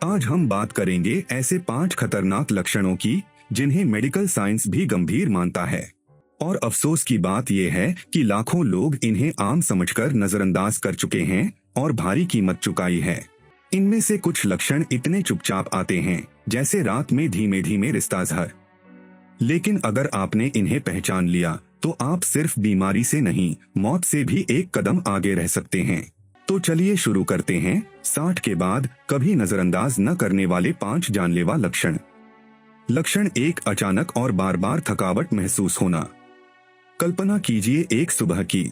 आज हम बात करेंगे ऐसे 5 खतरनाक लक्षणों की जिन्हें मेडिकल साइंस भी गंभीर मानता है। और अफसोस की बात यह है कि लाखों लोग इन्हें आम समझकर नजरअंदाज कर चुके हैं और भारी कीमत चुकाई है। इनमें से कुछ लक्षण इतने चुपचाप आते हैं जैसे रात में धीमे धीमे रिश्ता ज़हर। लेकिन अगर आपने इन्हें पहचान लिया तो आप सिर्फ बीमारी से नहीं, मौत से भी एक कदम आगे रह सकते हैं। तो चलिए शुरू करते हैं 60 के बाद कभी नजरअंदाज न करने वाले 5 जानलेवा लक्षण। लक्षण 1, अचानक और बार बार थकावट महसूस होना। कल्पना कीजिए एक सुबह की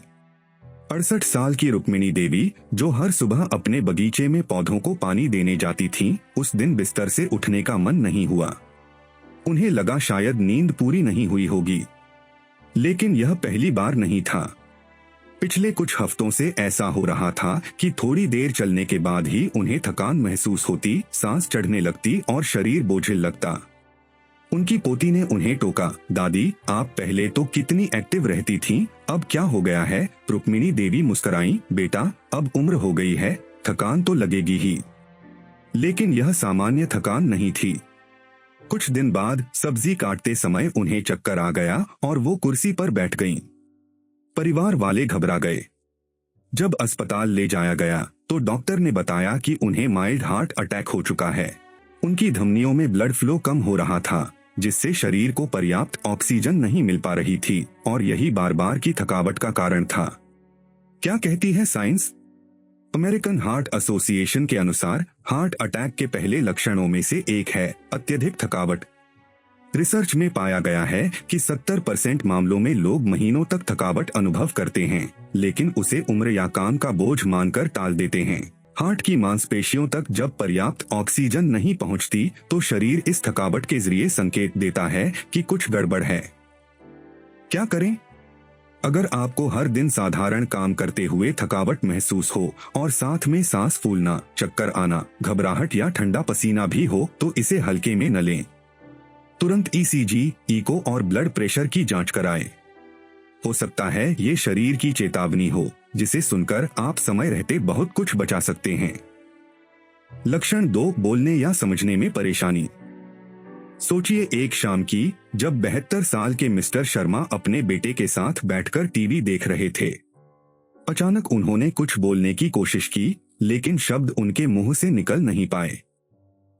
68 साल की रुक्मिणी देवी, जो हर सुबह अपने बगीचे में पौधों को पानी देने जाती थीं, उस दिन बिस्तर से उठने का मन नहीं हुआ। उन्हें लगा शायद नींद पूरी नहीं हुई होगी, लेकिन यह पहली बार नहीं था। पिछले कुछ हफ्तों से ऐसा हो रहा था कि थोड़ी देर चलने के बाद ही उन्हें थकान महसूस होती, सांस चढ़ने लगती और शरीर बोझिल लगता। उनकी पोती ने उन्हें टोका, दादी आप पहले तो कितनी एक्टिव रहती थीं, अब क्या हो गया है? रुक्मिणी देवी मुस्कुराईं, बेटा अब उम्र हो गई है, थकान तो लगेगी ही। लेकिन यह सामान्य थकान नहीं थी। कुछ दिन बाद सब्जी काटते समय उन्हें चक्कर आ गया और वो कुर्सी पर बैठ गईं। परिवार वाले घबरा गए। जब अस्पताल ले जाया गया तो डॉक्टर ने बताया कि उन्हें माइल्ड हार्ट अटैक हो चुका है। उनकी धमनियों में ब्लड फ्लो कम हो रहा था, जिससे शरीर को पर्याप्त ऑक्सीजन नहीं मिल पा रही थी और यही बार बार की थकावट का कारण था। क्या कहती है साइंस? अमेरिकन हार्ट एसोसिएशन के अनुसार हार्ट अटैक के पहले लक्षणों में से एक है अत्यधिक थकावट। रिसर्च में पाया गया है कि 70% मामलों में लोग महीनों तक थकावट अनुभव करते हैं, लेकिन उसे उम्र या काम का बोझ मानकर टाल देते हैं। हार्ट की मांसपेशियों तक जब पर्याप्त ऑक्सीजन नहीं पहुंचती, तो शरीर इस थकावट के जरिए संकेत देता है कि कुछ गड़बड़ है। क्या करें? अगर आपको हर दिन साधारण काम करते हुए थकावट महसूस हो और साथ में सांस फूलना, चक्कर आना, घबराहट या ठंडा पसीना भी हो, तो इसे हल्के में न लें। तुरंत ईसीजी, इको और ब्लड प्रेशर की जांच कराएं। हो सकता है ये शरीर की चेतावनी हो, जिसे सुनकर आप समय रहते बहुत कुछ बचा सकते हैं। लक्षण 2, बोलने या समझने में परेशानी। सोचिए एक शाम की, जब 72 साल के मिस्टर शर्मा अपने बेटे के साथ बैठकर टीवी देख रहे थे। अचानक उन्होंने कुछ बोलने की कोशिश की, लेकिन शब्द उनके मुंह से निकल नहीं पाए।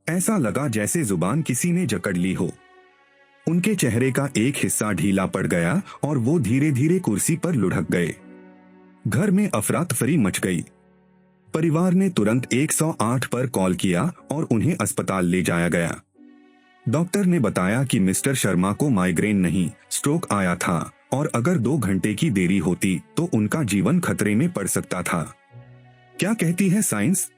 ऐसा लगा जैसे जुबान किसी ने जकड़ ली हो। उनके चेहरे का एक हिस्सा ढीला पड़ गया और वो धीरे धीरे कुर्सी पर लुढ़क गए। घर में अफरा तफरी मच गई। परिवार ने तुरंत 108 पर कॉल किया और उन्हें अस्पताल ले जाया गया। डॉक्टर ने बताया कि मिस्टर शर्मा को माइग्रेन नहीं, स्ट्रोक आया था और अगर 2 घंटे की देरी होती तो उनका जीवन खतरे में पड़ सकता था। क्या कहती है साइंस?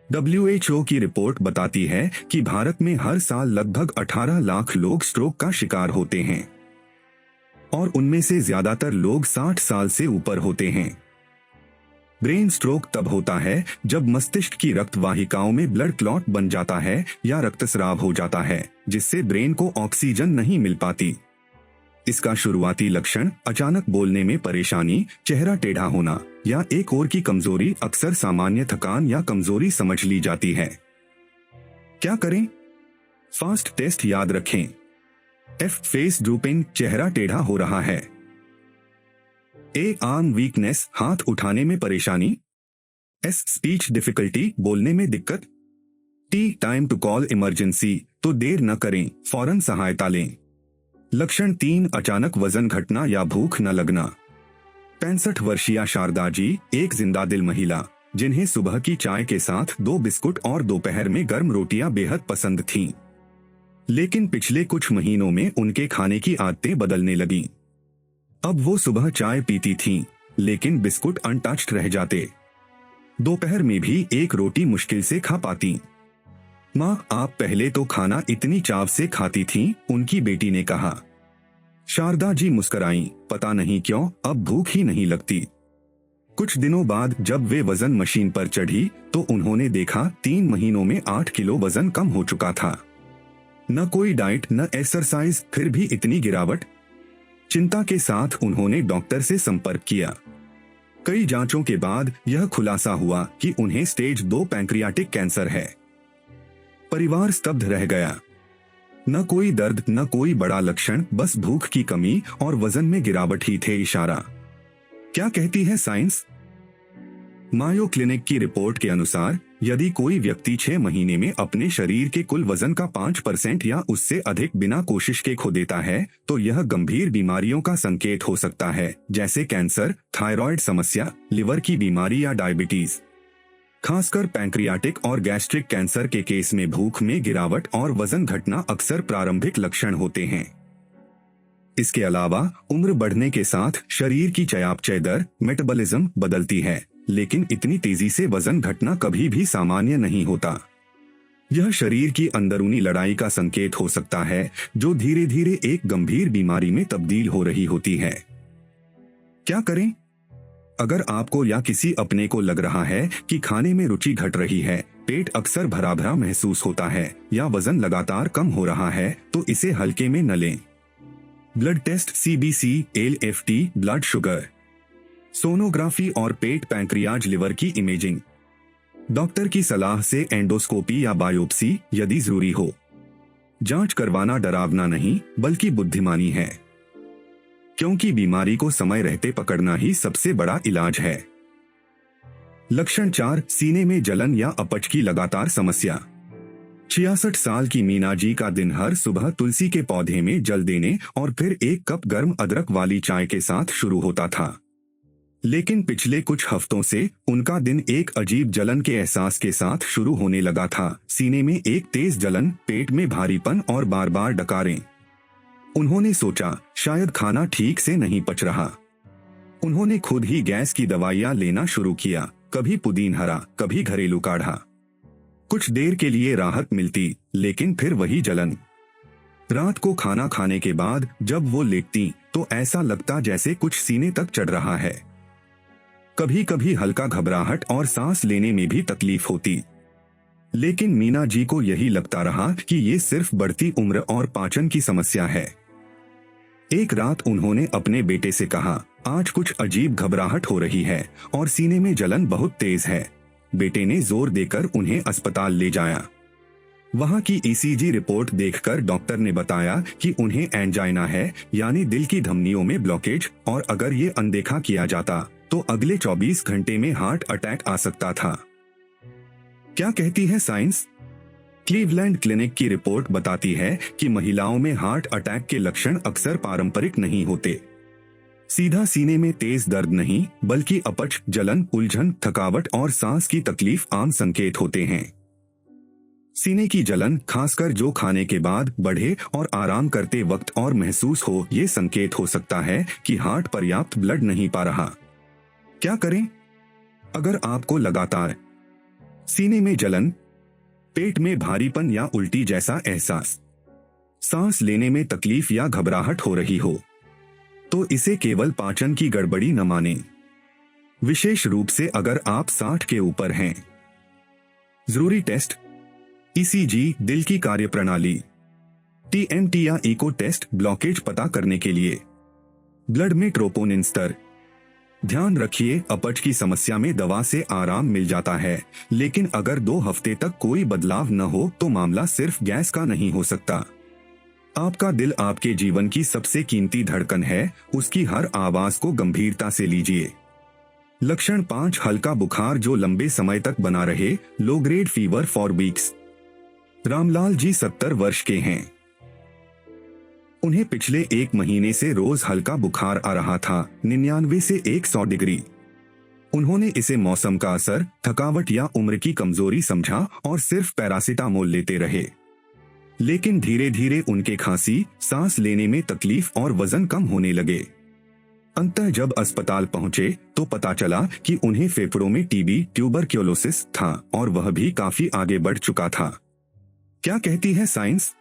WHO की रिपोर्ट बताती है कि भारत में हर साल लगभग 18 लाख लोग स्ट्रोक का शिकार होते हैं और उनमें से ज्यादातर लोग 60 साल से ऊपर होते हैं। ब्रेन स्ट्रोक तब होता है जब मस्तिष्क की रक्त वाहिकाओं में ब्लड क्लॉट बन जाता है या रक्तस्राव हो जाता है, जिससे ब्रेन को ऑक्सीजन नहीं मिल पाती। इसका शुरुआती लक्षण अचानक बोलने में परेशानी, चेहरा टेढ़ा होना या एक ओर की कमजोरी अक्सर सामान्य थकान या कमजोरी समझ ली जाती है। क्या करें? फास्ट टेस्ट याद रखें। F, फेस ड्रूपिंग, चेहरा टेढ़ा हो रहा है। A, आर्म वीकनेस, हाथ उठाने में परेशानी। S, स्पीच डिफिकल्टी, बोलने में दिक्कत। T, time to call emergency, तो देर न करें, फौरन सहायता लें। लक्षण 3, अचानक वजन घटना या भूख न लगना। 65 वर्षीय शारदा जी, एक जिंदा दिल महिला, जिन्हें सुबह की चाय के साथ 2 बिस्कुट और दोपहर में गर्म रोटियां बेहद पसंद थीं। लेकिन पिछले कुछ महीनों में उनके खाने की आदतें बदलने लगीं। अब वो सुबह चाय पीती थीं, लेकिन बिस्कुट अनटच्ड रह जाते। दोपहर में भी एक रोटी मुश्किल से खा पाती। माँ, आप पहले तो खाना इतनी चाव से खाती थीं, उनकी बेटी ने कहा। शारदा जी मुस्कुराईं, पता नहीं क्यों अब भूख ही नहीं लगती। कुछ दिनों बाद जब वे वजन मशीन पर चढ़ी तो उन्होंने देखा 3 महीनों में 8 किलो वजन कम हो चुका था। न कोई डाइट, न एक्सरसाइज, फिर भी इतनी गिरावट। चिंता के साथ उन्होंने डॉक्टर से संपर्क किया। कई जांचों के बाद यह खुलासा हुआ कि उन्हें स्टेज 2 पैंक्रियाटिक कैंसर है। परिवार स्तब्ध रह गया। न कोई दर्द, न कोई बड़ा लक्षण, बस भूख की कमी और वजन में गिरावट ही थे इशारा। क्या कहती है साइंस? मायो क्लिनिक की रिपोर्ट के अनुसार यदि कोई व्यक्ति 6 महीने में अपने शरीर के कुल वजन का 5% या उससे अधिक बिना कोशिश के खो देता है तो यह गंभीर बीमारियों का संकेत हो सकता है, जैसे कैंसर, थायराइड समस्या, लिवर की बीमारी या डायबिटीज। खासकर पैंक्रियाटिक और गैस्ट्रिक कैंसर के केस में भूख में गिरावट और वजन घटना अक्सर प्रारंभिक लक्षण होते हैं। इसके अलावा उम्र बढ़ने के साथ शरीर की चयापचय दर, मेटाबॉलिज्म बदलती है, लेकिन इतनी तेजी से वजन घटना कभी भी सामान्य नहीं होता। यह शरीर की अंदरूनी लड़ाई का संकेत हो सकता है जो धीरे धीरे एक गंभीर बीमारी में तब्दील हो रही होती है। क्या करें? अगर आपको या किसी अपने को लग रहा है कि खाने में रुचि घट रही है, पेट अक्सर भरा भरा महसूस होता है या वजन लगातार कम हो रहा है, तो इसे हल्के में न लें। Blood test, CBC, LFT, blood sugar, sonography और पेट, पैंक्रियाज, लिवर की इमेजिंग। डॉक्टर की सलाह से एंडोस्कोपी या बायोप्सी यदि जरूरी हो। जांच करवाना डरावना नहीं बल्कि बुद्धिमानी है, क्योंकि बीमारी को समय रहते पकड़ना ही सबसे बड़ा इलाज है। लक्षण 4, सीने में जलन या अपच की लगातार समस्या। 66 साल की मीना जी का दिन हर सुबह तुलसी के पौधे में जल देने और फिर 1 कप गर्म अदरक वाली चाय के साथ शुरू होता था, लेकिन पिछले कुछ हफ्तों से उनका दिन एक अजीब जलन के एहसास के साथ शुरू होने लगा था। सीने में एक तेज जलन, पेट में भारीपन और बार बार डकारें। उन्होंने सोचा शायद खाना ठीक से नहीं पच रहा। उन्होंने खुद ही गैस की दवाइयां लेना शुरू किया, कभी पुदीन हरा, कभी घरेलू काढ़ा। कुछ देर के लिए राहत मिलती, लेकिन फिर वही जलन। रात को खाना खाने के बाद जब वो लेटती तो ऐसा लगता जैसे कुछ सीने तक चढ़ रहा है। कभी कभी हल्का घबराहट और सांस लेने में भी तकलीफ होती, लेकिन मीना जी को यही लगता रहा कि ये सिर्फ बढ़ती उम्र और पाचन की समस्या है। एक रात उन्होंने अपने बेटे से कहा, आज कुछ अजीब घबराहट हो रही है और सीने में जलन बहुत तेज है। बेटे ने जोर देकर उन्हें अस्पताल ले जाया। वहां की ECG रिपोर्ट देखकर डॉक्टर ने बताया कि उन्हें एंजाइना है, यानी दिल की धमनियों में ब्लॉकेज, और अगर ये अनदेखा किया जाता तो अगले 24 घंटे में हार्ट अटैक आ सकता था। क्या कहती है साइंस? क्लीवलैंड क्लिनिक की रिपोर्ट बताती है कि महिलाओं में हार्ट अटैक के लक्षण अक्सर पारंपरिक नहीं होते। सीधा सीने में तेज दर्द नहीं, बल्कि अपच, जलन, उलझन, थकावट और सांस की तकलीफ आम संकेत होते हैं। सीने की जलन, खासकर जो खाने के बाद बढ़े और आराम करते वक्त और महसूस हो, ये संकेत हो सकता है कि हार्ट पर्याप्त ब्लड नहीं पा रहा। क्या करें? अगर आपको लगातार सीने में जलन, पेट में भारीपन या उल्टी जैसा एहसास, सांस लेने में तकलीफ या घबराहट हो रही हो, तो इसे केवल पाचन की गड़बड़ी न मानें, विशेष रूप से अगर आप 60 के ऊपर हैं। जरूरी टेस्ट: ECG, दिल की कार्यप्रणाली, TMT या इको टेस्ट, ब्लॉकेज पता करने के लिए, ब्लड में ट्रोपोनिन स्तर। ध्यान रखिए, अपच की समस्या में दवा से आराम मिल जाता है, लेकिन अगर 2 हफ्ते तक कोई बदलाव न हो तो मामला सिर्फ गैस का नहीं हो सकता। आपका दिल आपके जीवन की सबसे कीमती धड़कन है, उसकी हर आवाज को गंभीरता से लीजिए। लक्षण 5, हल्का बुखार जो लंबे समय तक बना रहे, low grade fever for weeks. Ramlal ji 70 वर्ष के हैं। उन्हें पिछले 1 महीने से रोज हल्का बुखार आ रहा था, 99 से 100 डिग्री। उन्होंने इसे मौसम का असर, थकावट या उम्र की कमजोरी समझा और सिर्फ पैरासिटामोल लेते रहे। लेकिन धीरे धीरे उनके खांसी, सांस लेने में तकलीफ और वजन कम होने लगे। अंततः जब अस्पताल पहुंचे तो पता चला कि उन्हें फेफड़ों में TB, ट्यूबरक्यूलोसिस था और वह भी काफी आगे बढ़ चुका था। क्या कहती है science?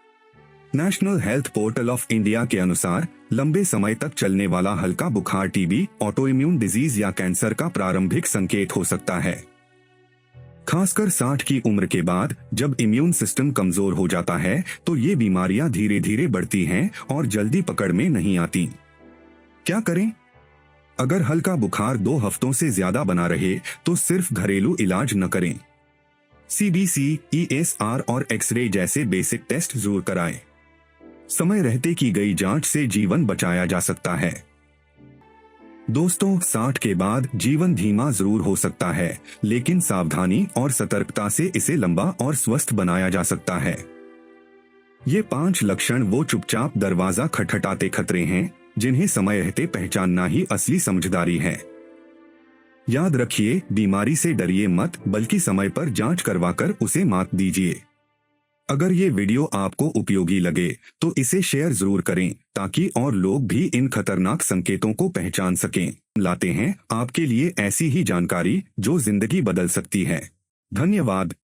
National health portal of India के अनुसार लंबे समय तक चलने वाला हल्का बुखार TB, ऑटोइम्यून डिजीज या कैंसर का प्रारंभिक संकेत हो सकता है। खासकर 60 की उम्र के बाद जब इम्यून सिस्टम कमजोर हो जाता है तो ये बीमारियां धीरे धीरे बढ़ती हैं और जल्दी पकड़ में नहीं आती। क्या करें? अगर हल्का बुखार 2 हफ्तों से ज्यादा बना रहे तो सिर्फ घरेलू इलाज न करें। CBC, ESR और एक्सरे जैसे बेसिक टेस्ट जरूर कराएं। समय रहते की गई जांच से जीवन बचाया जा सकता है। दोस्तों, 60 के बाद जीवन धीमा जरूर हो सकता है, लेकिन सावधानी और सतर्कता से इसे लंबा और स्वस्थ बनाया जा सकता है। ये 5 लक्षण वो चुपचाप दरवाजा खटखटाते खतरे हैं, जिन्हें समय रहते पहचानना ही असली समझदारी है। याद रखिए, बीमारी से डरिए मत, बल्कि समय पर जांच करवाकर उसे मात दीजिए। अगर ये वीडियो आपको उपयोगी लगे तो इसे शेयर जरूर करें, ताकि और लोग भी इन खतरनाक संकेतों को पहचान सकें। लाते हैं आपके लिए ऐसी ही जानकारी जो जिंदगी बदल सकती है। धन्यवाद।